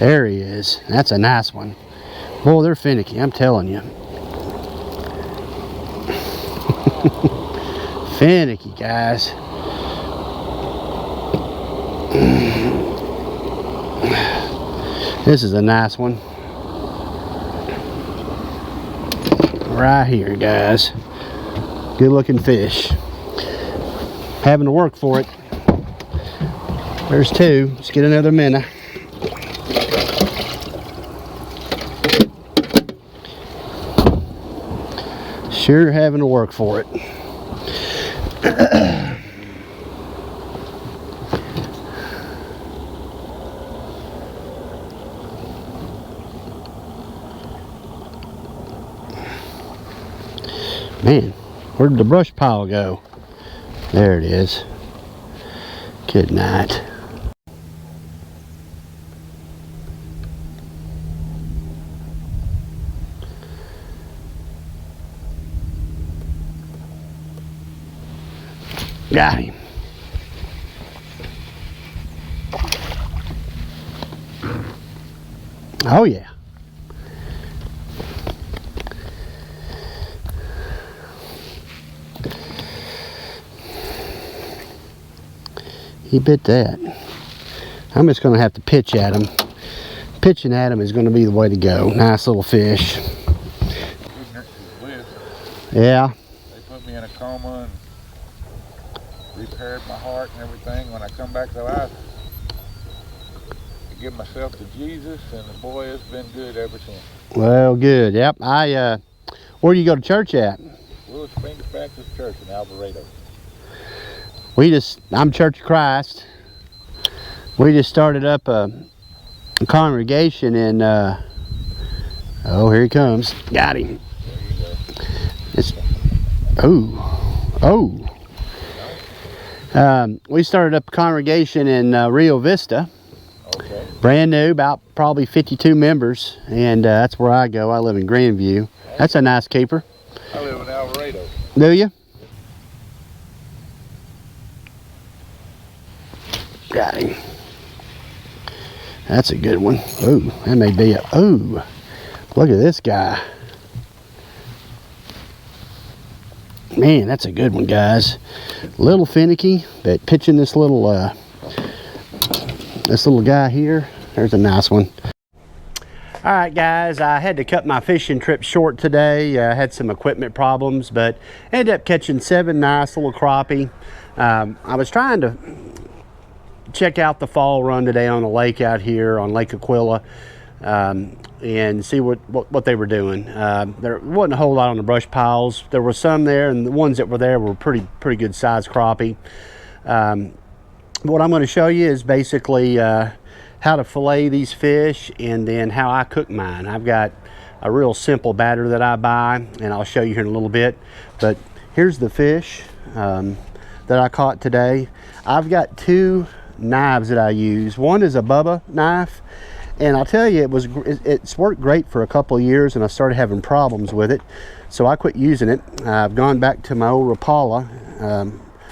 There he is. That's a nice one. Boy, they're finicky, I'm telling you. Finicky, guys. This is a nice one. Right here, guys. Good looking fish. Having to work for it. There's two. Let's get another minnow. Sure having to work for it. Man, where'd the brush pile go? There it is. Good night. Got him. Oh yeah. He bit that. I'm just going to have to pitch at him. Pitching at him is going to be the way to go. Nice little fish. Yeah. They put me in a coma and repaired my heart and everything. When I come back to life, I give myself to Jesus, and the boy has been good ever since. Well, good. Yep. Where do you go to church at? Willis Springs Baptist Church in Alvarado. I'm Church of Christ. We just started up a congregation in, oh, here he comes. Got him. We started up a congregation in Rio Vista. Okay. Brand new, about probably 52 members, and that's where I go. I live in Grandview. That's a nice keeper. I live in Alvarado. Do you? Got him. That's a good one. Ooh, that may be a, ooh, look at this guy. Man, that's a good one, guys. Little finicky, but pitching this little guy here. There's a nice one. All right, guys, I had to cut my fishing trip short today. I had some equipment problems, but ended up catching 7 nice little crappie. I was trying to check out the fall run today on the lake out here on Lake Aquila, and see what they were doing. There wasn't a whole lot on the brush piles. There were some there, and the ones that were there were pretty good sized crappie. What I'm going to show you is basically how to fillet these fish, and then how I cook mine. I've got a real simple batter that I buy, and I'll show you here in a little bit. But here's the fish that I caught today. I've got 2 knives that I use. One is a Bubba knife, and I'll tell you, it's worked great for a couple of years, and I started having problems with it, so I quit using it. I've gone back to my old Rapala.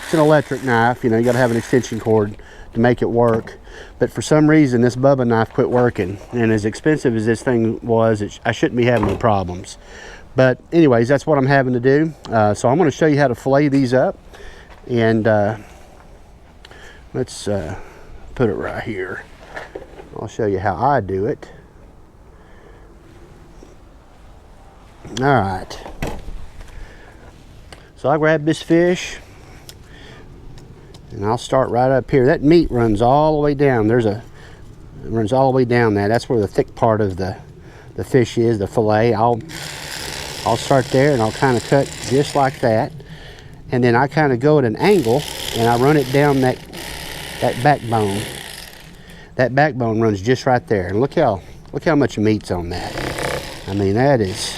It's an electric knife. You know, you got to have an extension cord to make it work, but for some reason this Bubba knife quit working, and as expensive as this thing was, I shouldn't be having any problems. But anyways, that's what I'm having to do. So I'm going to show you how to fillet these up, and let's put it right here. I'll show you how I do it. All right. So I grab this fish, and I'll start right up here. That meat runs all the way down. It runs all the way down there. That's where the thick part of the fish is, the fillet. I'll start there, and I'll kind of cut just like that. And then I kind of go at an angle, and I run it down that backbone. That backbone runs just right there, and look how much meat's on that. I mean, that is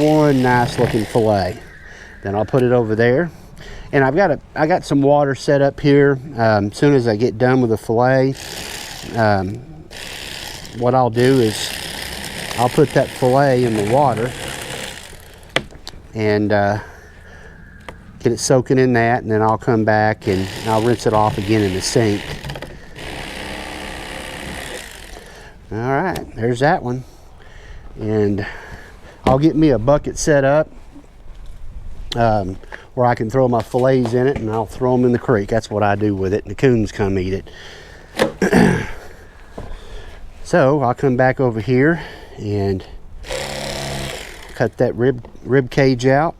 one nice looking fillet. Then I'll put it over there, and I got some water set up here. As soon as I get done with the fillet, what I'll do is I'll put that fillet in the water and get it soaking in that, and then I'll come back and I'll rinse it off again in the sink. All right, there's that one. And I'll get me a bucket set up where I can throw my fillets in it, and I'll throw them in the creek. That's what I do with it, and the coons come eat it. So I'll come back over here and cut that rib cage out.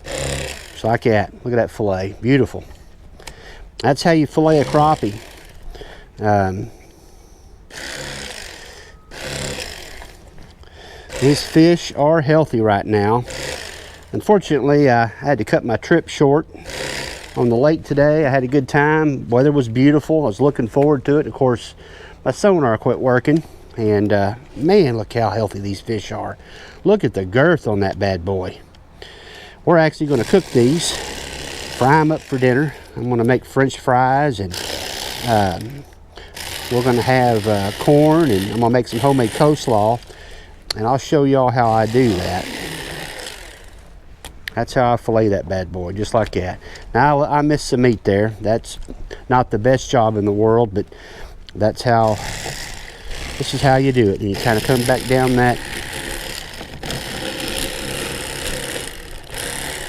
Just like that. Look at that fillet. Beautiful. That's how you fillet a crappie. These fish are healthy right now. Unfortunately, I had to cut my trip short on the lake today. I had a good time. Weather was beautiful. I was looking forward to it. Of course, my sonar quit working. And man, look how healthy these fish are. Look at the girth on that bad boy. We're actually going to cook these, fry them up for dinner. I'm going to make French fries, and we're going to have corn, and I'm going to make some homemade coleslaw. And I'll show y'all how I do that. That's how I fillet that bad boy, just like that. Now, I missed some meat there. That's not the best job in the world, but that's how, this is how you do it. And you kind of come back down that.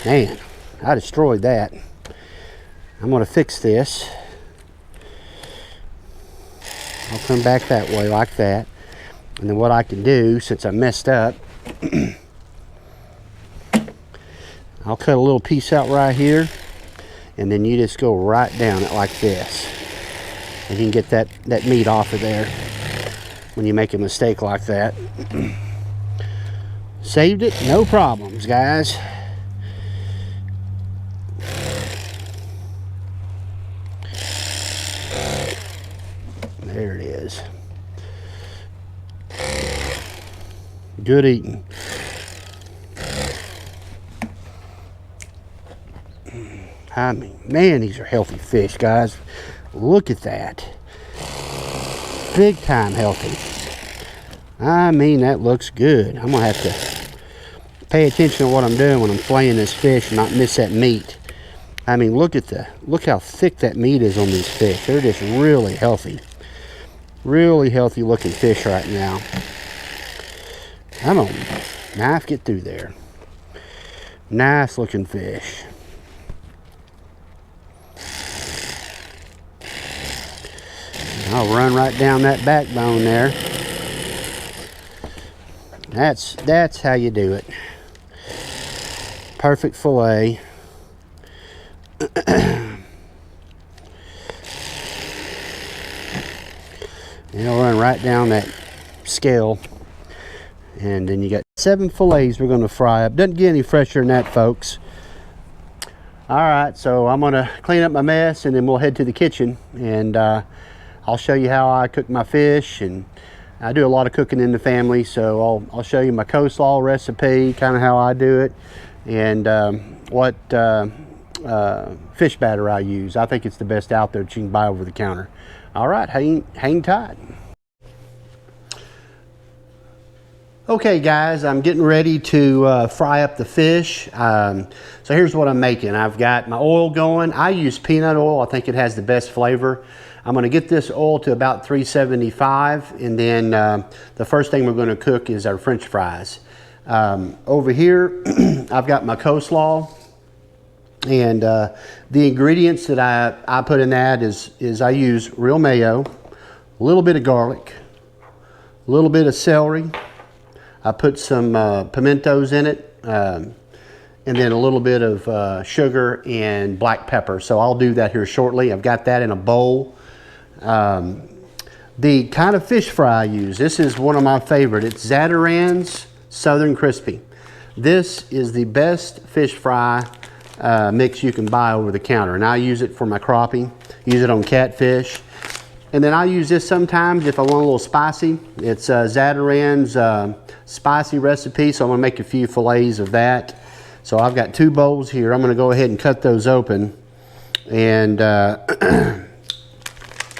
Man, I destroyed that. I'm going to fix this. I'll come back that way like that. And then what I can do, since I messed up, I'll cut a little piece out right here, and then you just go right down it like this. And you can get that meat off of there when you make a mistake like that. Saved it, no problems, guys. There it is. Good eating. I mean, man, these are healthy fish, guys. Look at that. Big time healthy. I mean, that looks good. I'm going to have to pay attention to what I'm doing when I'm filleting this fish and not miss that meat. I mean, look how thick that meat is on these fish. They're just really healthy. Really healthy looking fish right now. Come on, knife, get through there. Nice looking fish. I'll run right down that backbone there. That's how you do it. Perfect fillet. And I'll run right down that scale. And then you got 7 fillets we're going to fry up. Doesn't get any fresher than that, folks. All right, so I'm going to clean up my mess, and then we'll head to the kitchen. And I'll show you how I cook my fish. And I do a lot of cooking in the family, so I'll show you my coleslaw recipe, kind of how I do it, and what fish batter I use. I think it's the best out there that you can buy over the counter. All right, hang tight. Okay, guys, I'm getting ready to fry up the fish. So here's what I'm making. I've got my oil going. I use peanut oil. I think it has the best flavor. I'm going to get this oil to about 375, and then the first thing we're going to cook is our French fries. Over here, I've got my coleslaw, and the ingredients that I put in that is I use real mayo, a little bit of garlic, a little bit of celery. I put some pimentos in it, and then a little bit of sugar and black pepper. So I'll do that here shortly. I've got that in a bowl. The kind of fish fry I use, this is one of my favorite. It's Zatarain's Southern Crispy. This is the best fish fry mix you can buy over the counter, and I use it for my crappie, use it on catfish. And then I use this sometimes if I want a little spicy. It's Zatarain's spicy recipe, so I'm gonna make a few fillets of that. So I've got 2 bowls here. I'm gonna go ahead and cut those open and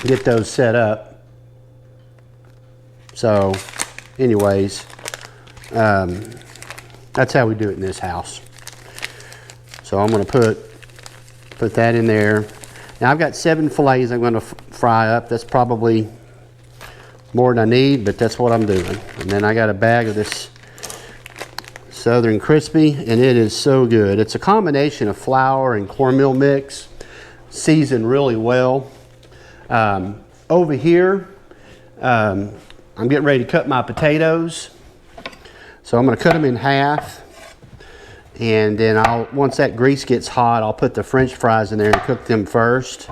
get those set up. So anyways, that's how we do it in this house. So I'm gonna put that in there. Now I've got 7 fillets I'm gonna fry up. That's probably more than I need, but that's what I'm doing. And then I got a bag of this Southern Crispy, and it is so good. It's a combination of flour and cornmeal mix, seasoned really well. Over here, I'm getting ready to cut my potatoes. So I'm going to cut them in half, and then once that grease gets hot, I'll put the French fries in there and cook them first.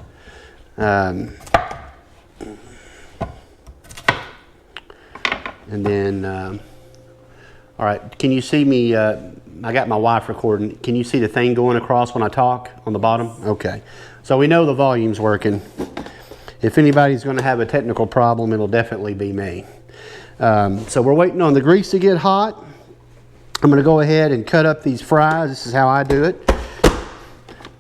And then, all right, can you see me? I got my wife recording. Can you see the thing going across when I talk on the bottom? Okay, so we know the volume's working. If anybody's going to have a technical problem, it'll definitely be me. So we're waiting on the grease to get hot. I'm going to go ahead and cut up these fries. This is how I do it.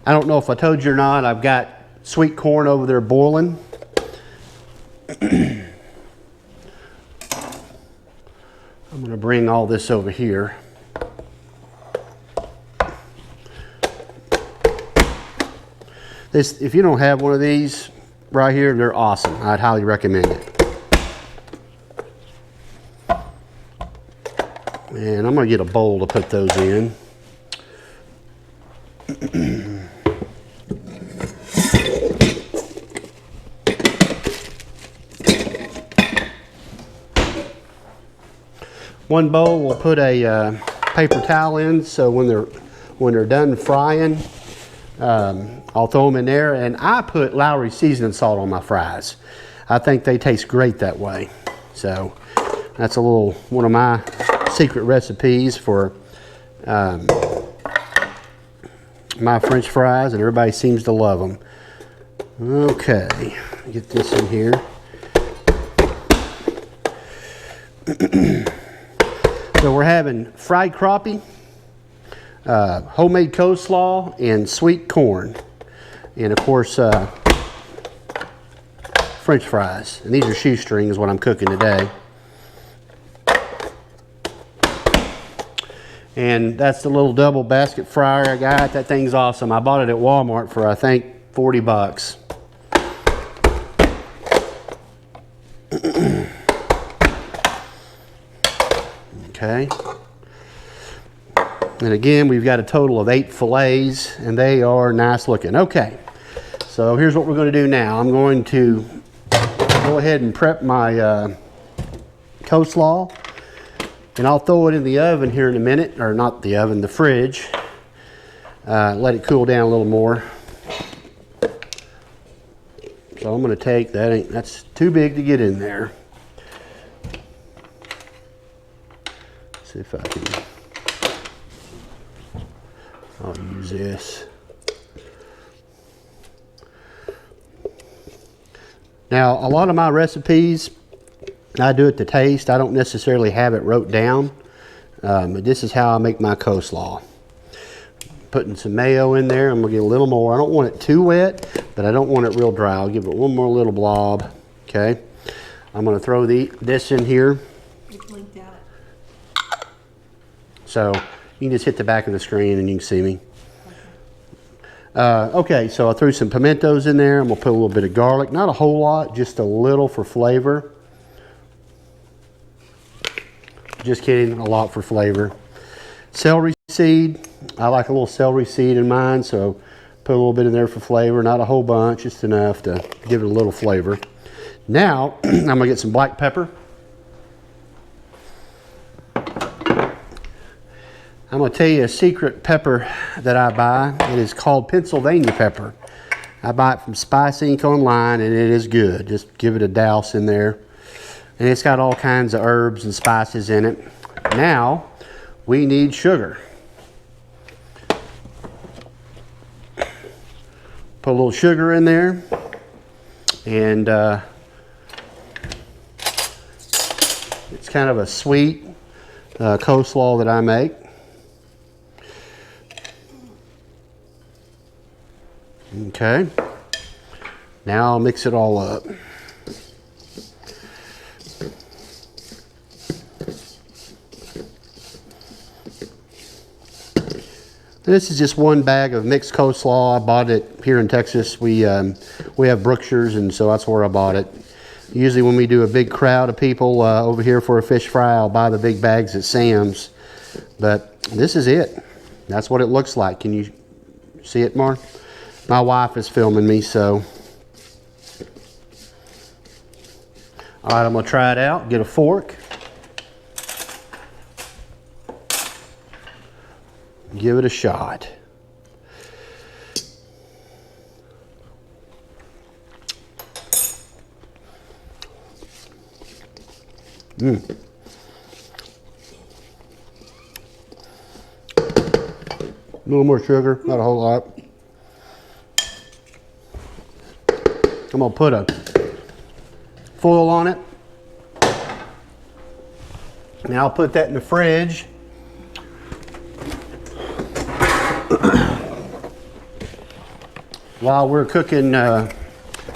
I don't know if I told you or not, I've got sweet corn over there boiling. I'm going to bring all this over here. If you don't have one of these right here, they're awesome. I'd highly recommend it. And I'm going to get a bowl to put those in. One bowl we'll put a paper towel in, so when they're done frying, I'll throw them in there. And I put Lowry seasoning salt on my fries. I think they taste great that way. So that's one of my secret recipes for my French fries, and everybody seems to love them. Okay, get this in here. So we're having fried crappie, homemade coleslaw, and sweet corn, and of course French fries. And these are shoestrings, what I'm cooking today. And that's the little double basket fryer I got. That thing's awesome. I bought it at Walmart for, I think, 40 bucks. Okay. And again, we've got a total of 8 fillets, and they are nice looking. Okay. So here's what we're going to do now. I'm going to go ahead and prep my coleslaw. And I'll throw it in the oven here in a minute, or not the oven, the fridge. Let it cool down a little more. So I'm going to take that's too big to get in there. See if I can. I'll use this. Now, a lot of my recipes, I do it to taste. I don't necessarily have it wrote down. But this is how I make my coleslaw. Putting some mayo in there. I'm going to get a little more. I don't want it too wet, but I don't want it real dry. I'll give it one more little blob. Okay. I'm going to throw this in here. It's linked out. So you can just hit the back of the screen and you can see me. Okay, so I threw some pimentos in there. I'm going to put a little bit of garlic. Not a whole lot, just a little for flavor. Just kidding, a lot for flavor. Celery seed. I like a little celery seed in mine, so put a little bit in there for flavor. Not a whole bunch, just enough to give it a little flavor. Now, I'm going to get some black pepper. I'm going to tell you a secret pepper that I buy. It is called Pennsylvania pepper. I buy it from Spice Inc. online, and it is good. Just give it a douse in there. And it's got all kinds of herbs and spices in it. Now, we need sugar. Put a little sugar in there. And it's kind of a sweet coleslaw that I make. Okay. Now I'll mix it all up. this is just one bag of mixed coleslaw. I bought it here in Texas. We have Brookshire's, and so that's where I bought it. Usually when we do a big crowd of people over here for a fish fry, I'll buy the big bags at Sam's. But this is it. That's what it looks like. Can you see it, Mar? My wife is filming me, so. All right, I'm gonna try it out, get a fork. Give it a shot. A little more sugar, not a whole lot. I'm gonna put a foil on it. Now I'll put that in the fridge. While we're cooking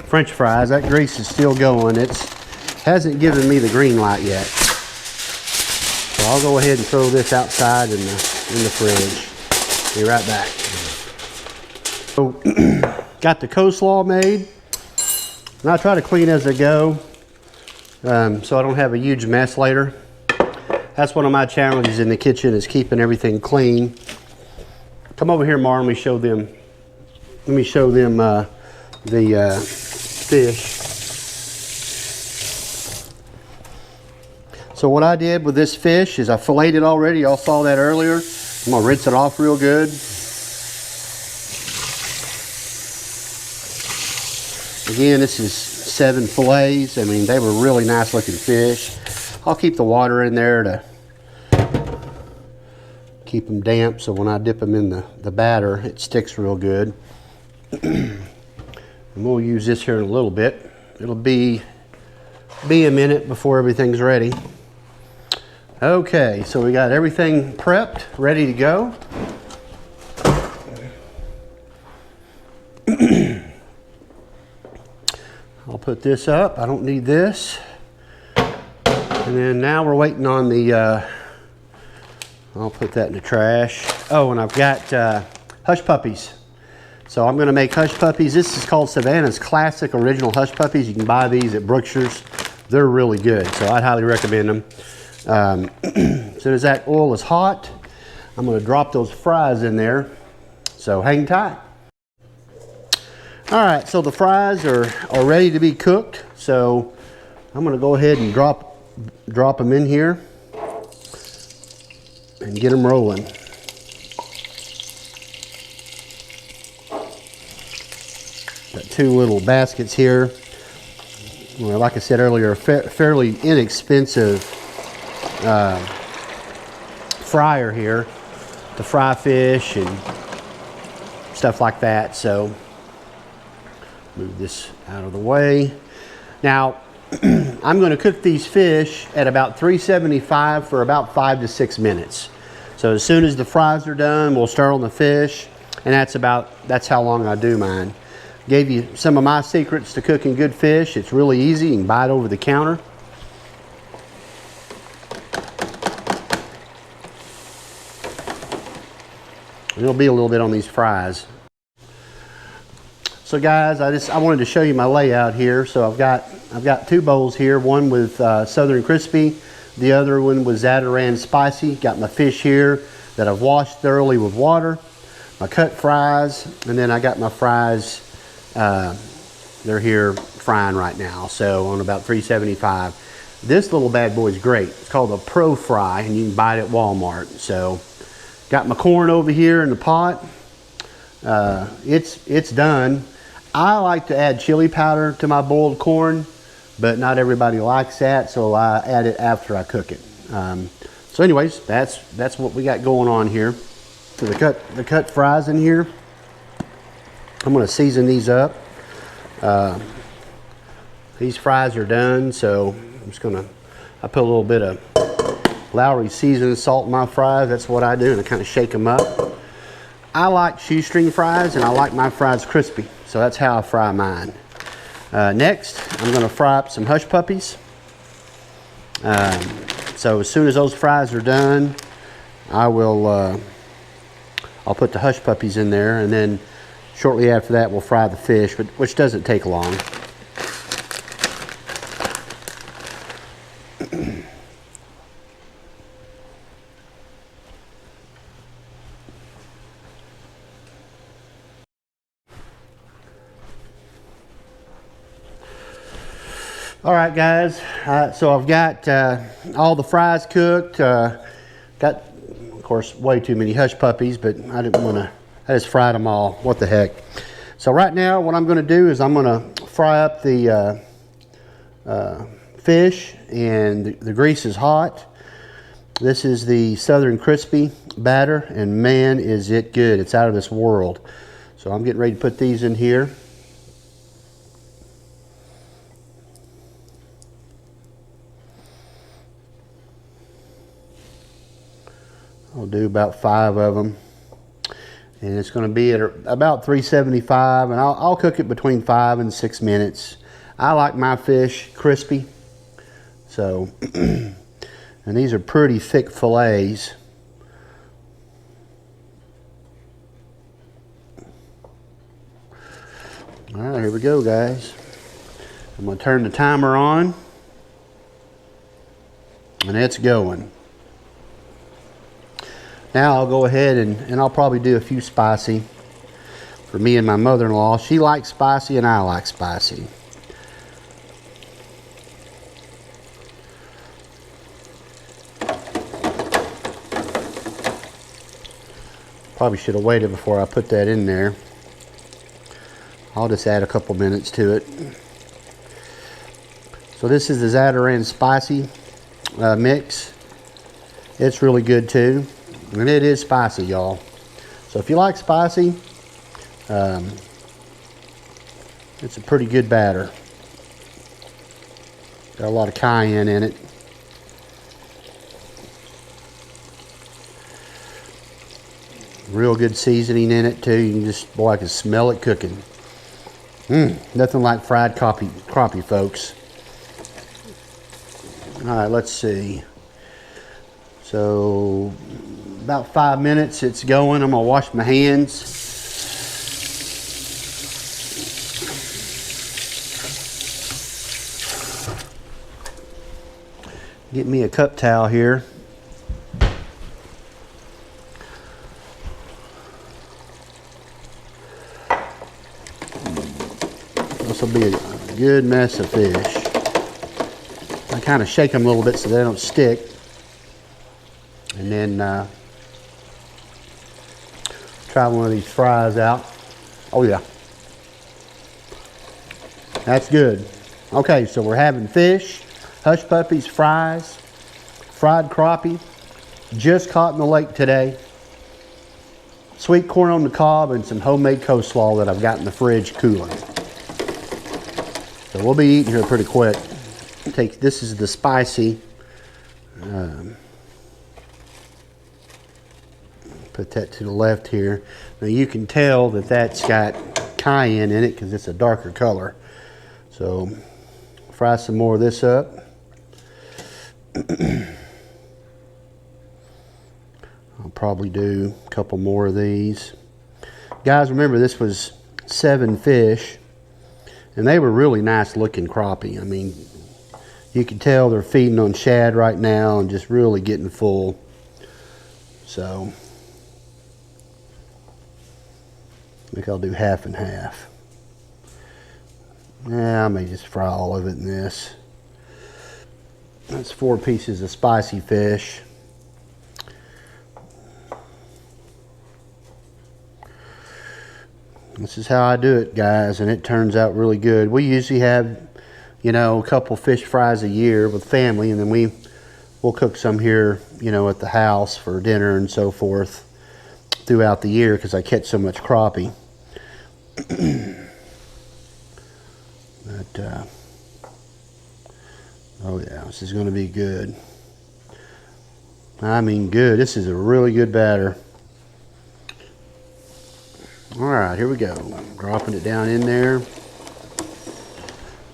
French fries, that grease is still going. It hasn't given me the green light yet. So I'll go ahead and throw this outside in the fridge. Be right back. So, got the coleslaw made. And I try to clean as I go, so I don't have a huge mess later. That's one of my challenges in the kitchen, is keeping everything clean. Come over here, Mar, and let me show them the fish. So what I did with this fish is I filleted it already. Y'all saw that earlier. I'm gonna rinse it off real good. Again, this is 7 fillets. I mean, they were really nice looking fish. I'll keep the water in there to keep them damp, so when I dip them in the batter, it sticks real good. And we'll use this here in a little bit. It'll be a minute before everything's ready. Okay, so we got everything prepped, ready to go. I'll put this up. I don't need this. And then now we're waiting on the, I'll put that in the trash. Oh, and I've got hush puppies. So I'm gonna make hush puppies. This is called Savannah's Classic Original Hush Puppies. You can buy these at Brookshire's. They're really good, so I'd highly recommend them. As soon as that oil is hot, I'm gonna drop those fries in there. So hang tight. All right, so the fries are ready to be cooked. So I'm gonna go ahead and drop them in here and get them rolling. Got 2 little baskets here. Well, like I said earlier, fairly inexpensive fryer here to fry fish and stuff like that. So move this out of the way. Now I'm going to cook these fish at about 375 for about 5 to 6 minutes. So as soon as the fries are done, we'll stir on the fish, and that's how long I do mine. Gave you some of my secrets to cooking good fish. It's really easy. You can buy it over the counter. There'll be a little bit on these fries. So guys, I wanted to show you my layout here. So I've got 2 bowls here. One with Southern Crispy. The other one was Zatarain Spicy. Got my fish here that I've washed thoroughly with water. My cut fries, and then I got my fries. They're here frying right now, so on about 375. This little bad boy is great. It's called a Pro Fry, and you can buy it at Walmart. So got my corn over here in the pot. It's done. I like to add chili powder to my boiled corn, but not everybody likes that, so I add it after I cook it. So anyways, that's what we got going on here. So the cut fries in here. I'm going to season these up. These fries are done, so I'm just going to, I put a little bit of Lowry seasoning salt in my fries. That's what I do, and I kind of shake them up. I like shoestring fries, and I like my fries crispy, so that's how I fry mine. Next, I'm going to fry up some hush puppies. So as soon as those fries are done, I'll I'll put the hush puppies in there, and then shortly after that we'll fry the fish, which doesn't take long. All right, guys, so I've got all the fries cooked. Got, of course, way too many hush puppies, but I didn't want to, I just fried them all. What the heck. So right now, what I'm going to do is I'm going to fry up the fish, and the grease is hot. This is the Southern Crispy batter, and man, is it good. It's out of this world. So I'm getting ready to put these in here. I'll do about 5 of them, and it's going to be at about 375, and I'll cook it between 5 and 6 minutes. I like my fish crispy, so and these are pretty thick fillets. All right, here we go, guys. I'm going to turn the timer on, and it's going. Now I'll go ahead and I'll probably do a few spicy for me and my mother-in-law. She likes spicy and I like spicy. Probably should have waited before I put that in there. I'll just add a couple minutes to it. So this is the Zatarain spicy mix. It's really good too. And it is spicy, y'all. So if you like spicy, it's a pretty good batter. Got a lot of cayenne in it. Real good seasoning in it too. You can just, boy, I can smell it cooking. Nothing like fried crappie, folks. All right, let's see. So about 5 minutes it's going. I'm gonna wash my hands. Get me a cup towel here. This will be a good mess of fish. I kind of shake them a little bit so they don't stick. And then try one of these fries out. Oh yeah, that's good. Okay, so we're having fish, hush puppies, fries, fried crappie, just caught in the lake today, sweet corn on the cob, and some homemade coleslaw that I've got in the fridge cooling. So we'll be eating here pretty quick. This is the spicy. Put that to the left here. Now you can tell that that's got cayenne in it because it's a darker color. So fry some more of this up. I'll probably do a couple more of these. Guys, remember this was 7 fish, and they were really nice looking crappie. I mean, you can tell they're feeding on shad right now and just really getting full. So I think I'll do half and half. Yeah, I may just fry all of it in this. That's 4 pieces of spicy fish. This is how I do it, guys, and it turns out really good. We usually have, you know, a couple fish fries a year with family, and then we'll cook some here, you know, at the house for dinner and so forth throughout the year because I catch so much crappie. But oh yeah, this is going to be good. I mean good. This is a really good batter. All right, here we go. Dropping it down in there.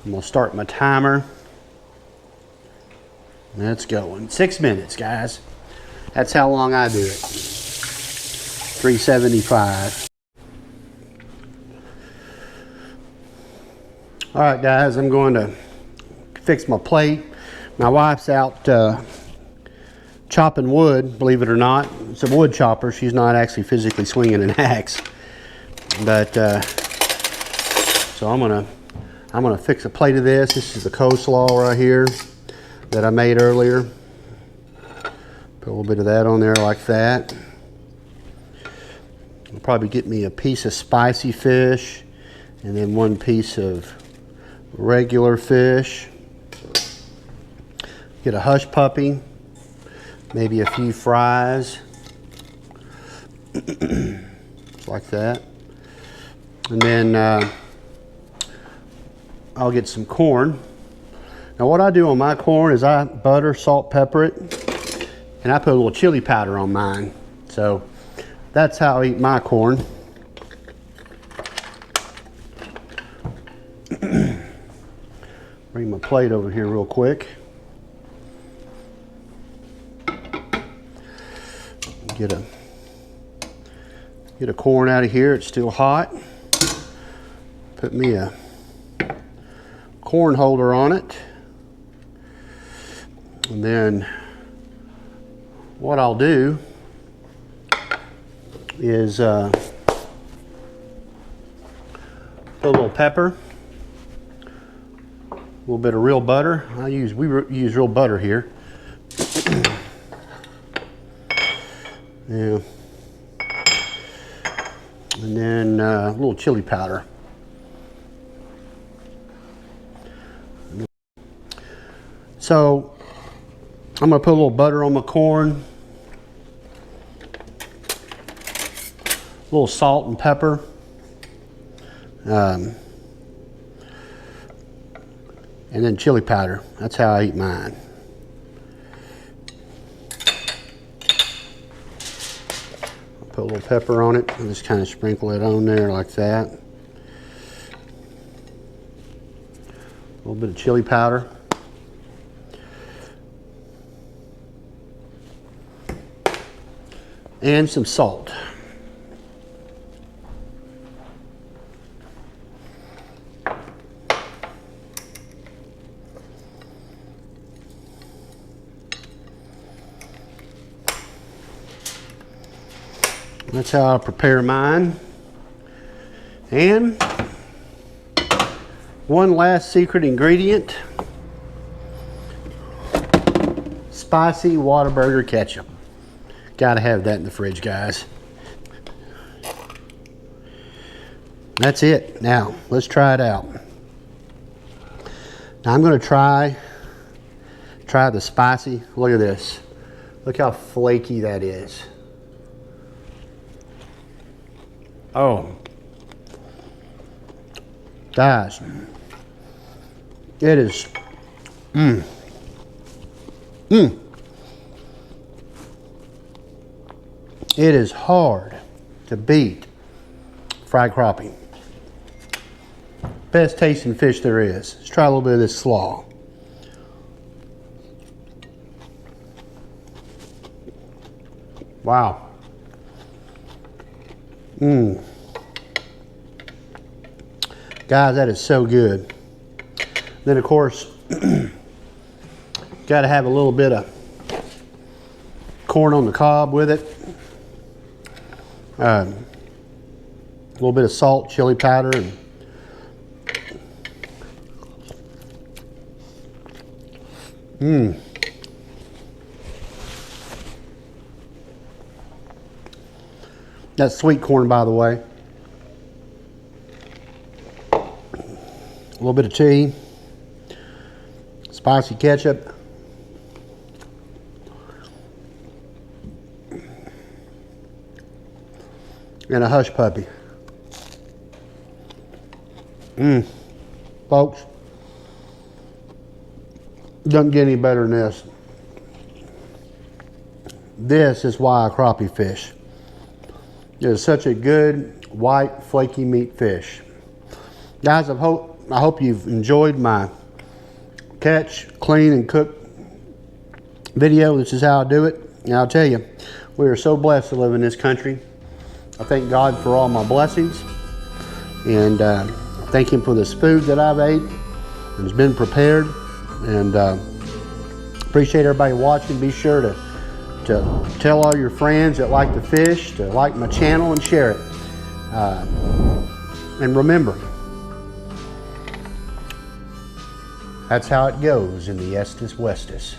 I'm going to start my timer. That's going. 6 minutes, guys. That's how long I do it. $3.75. All right, guys, I'm going to fix my plate. My wife's out chopping wood, believe it or not. It's a wood chopper. She's not actually physically swinging an axe. But so I'm gonna fix a plate of this. This is the coleslaw right here that I made earlier. Put a little bit of that on there like that. I'll probably get me a piece of spicy fish and then one piece of regular fish. Get a hush puppy, maybe a few fries, like that. And then I'll get some corn. Now what I do on my corn is I butter, salt, pepper it, and I put a little chili powder on mine. So that's how I eat my corn. Bring my plate over here real quick. Get a corn out of here. It's still hot. Put me a corn holder on it. And then what I'll do is put a little pepper, a little bit of real butter. We use real butter here. Yeah. And then a little chili powder. So I'm gonna put a little butter on my corn, a little salt and pepper, and then chili powder. That's how I eat mine. Put a little pepper on it and just kind of sprinkle it on there like that. A little bit of chili powder. And some salt. That's how I prepare mine. And one last secret ingredient: spicy Whataburger ketchup. Gotta have that in the fridge, guys. That's it. Now, let's try it out. Now, I'm gonna try the spicy. Look at this. Look how flaky that is. Oh. Guys, it is, it is hard to beat fried crappie. Best tasting fish there is. Let's try a little bit of this slaw. Wow. Guys, that is so good. Then of course, got to have a little bit of corn on the cob with it. A little bit of salt, chili powder, and that's sweet corn, by the way. A little bit of tea, spicy ketchup, and a hush puppy. Folks, doesn't get any better than this. This is why I crappie fish. It is such a good white flaky meat fish. Guys, I hope you've enjoyed my catch, clean, and cook video. This is how I do it. And I'll tell you, we are so blessed to live in this country. I thank God for all my blessings, and thank Him for this food that I've ate and has been prepared. And appreciate everybody watching. Be sure to tell all your friends that like to fish to like my channel and share it. And remember, that's how it goes in the Estes Westes.